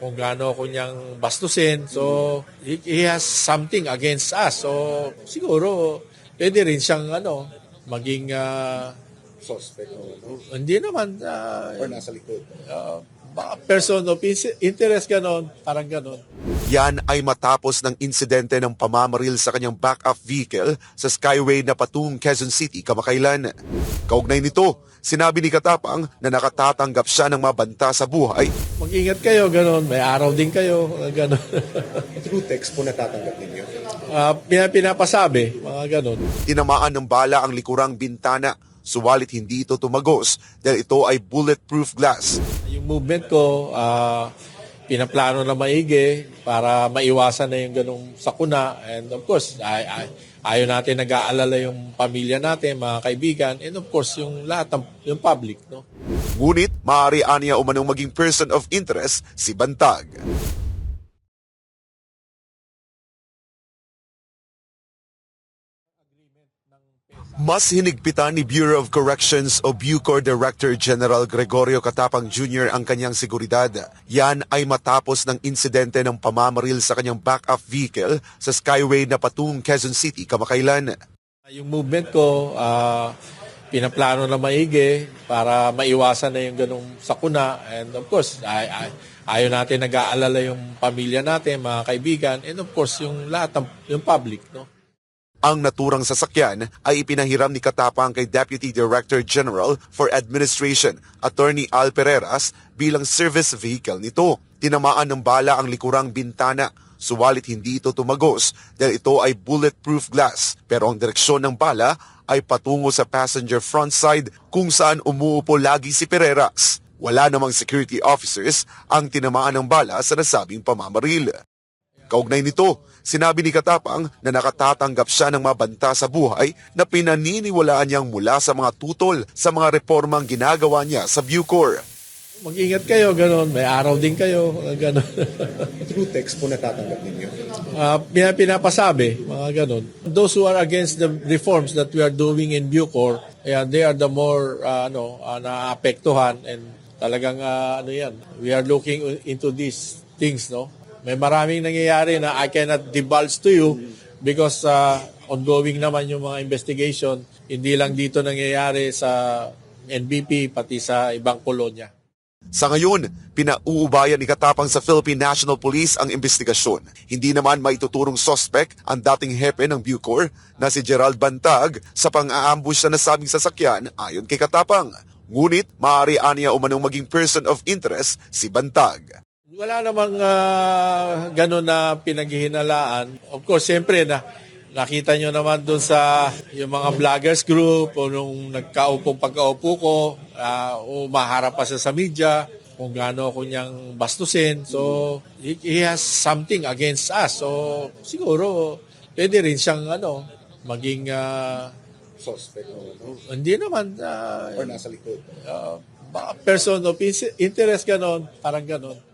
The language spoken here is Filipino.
kung gaano ko niyang bastusin. So, he has something against us. So, siguro, pwede rin siyang maging, Suspect o hindi naman, or nasa likod. person of interest, ganon, parang ganon. Yan ay matapos ng insidente ng pamamaril sa kanyang backup vehicle sa Skyway na patungong Quezon City kamakailan. Kaugnay nito, sinabi ni Katapang na nakatatanggap siya ng mabanta sa buhay. Mag-ingat kayo, ganon. May araw din kayo, ganon. Through text po natatanggap ninyo. Pinapasabi, mga ganon. Tinamaan ng bala ang likurang bintana, suwalit hindi ito tumagos dahil ito ay bulletproof glass. Yung movement ko, pinaplano na maigi para maiwasan na yung ganong sakuna. And of course, ayaw natin nag-aalala yung pamilya natin, mga kaibigan, and of course, yung lahat, yung public. No? Ngunit, maaari aniya umanong maging person of interest si Bantag. Mas hinigpitan ni Bureau of Corrections o Bucor Director General Gregorio Katapang Jr. ang kanyang seguridad. Yan ay matapos ng insidente ng pamamaril sa kanyang backup vehicle sa Skyway na patungong Quezon City kamakailan. Yung movement ko, pinaplano na maigi para maiwasan na yung ganong sakuna. And of course, ayaw natin nag-aalala yung pamilya natin, mga kaibigan, and of course, yung lahat, yung public. No? Ang naturang sasakyan ay ipinahiram ni Katapang kay Deputy Director General for Administration, Attorney Al Pereras, bilang service vehicle nito. Tinamaan ng bala ang likurang bintana, suwalit hindi ito tumagos dahil ito ay bulletproof glass. Pero ang direksyon ng bala ay patungo sa passenger front side kung saan umuupo lagi si Pereras. Wala namang security officers ang tinamaan ng bala sa nasabing pamamaril. Kaugnay nito, sinabi ni Katapang na nakatatanggap siya ng mabanta sa buhay na pinaniniwalaan niyang mula sa mga tutol sa mga reformang ginagawa niya sa Bucor. Mag-ingat kayo, ganon. May araw din kayo, ganon. Through text po natatanggap ninyo. Pinapasabi, mga ganon. Those who are against the reforms that we are doing in Bucor, they are the more naapektuhan, and talagang we are looking into these things, no? May maraming nangyayari na I cannot divulge to you because ongoing naman yung mga investigation. Hindi lang dito nangyayari sa NBP, pati sa ibang kolonya. Sa ngayon, pinauubayan ni Katapang sa Philippine National Police ang investigasyon. Hindi naman maituturong suspect ang dating hepe ng Bucor na si Gerald Bantag sa pang-aambush sa nasabing sasakyan ayon kay Katapang. Ngunit, maaari aniya umanong maging person of interest si Bantag. Wala namang gano'n na pinaghihinalaan. Of course, siyempre, nakita nyo naman doon sa yung mga vloggers group o nung pagkaupo ko, maharap pa siya sa media kung gaano ko niyang bastusin. So, he has something against us. So, siguro, pwede rin siyang maging Suspect o hindi naman or nasa likod. person of interest, ganon, parang ganon.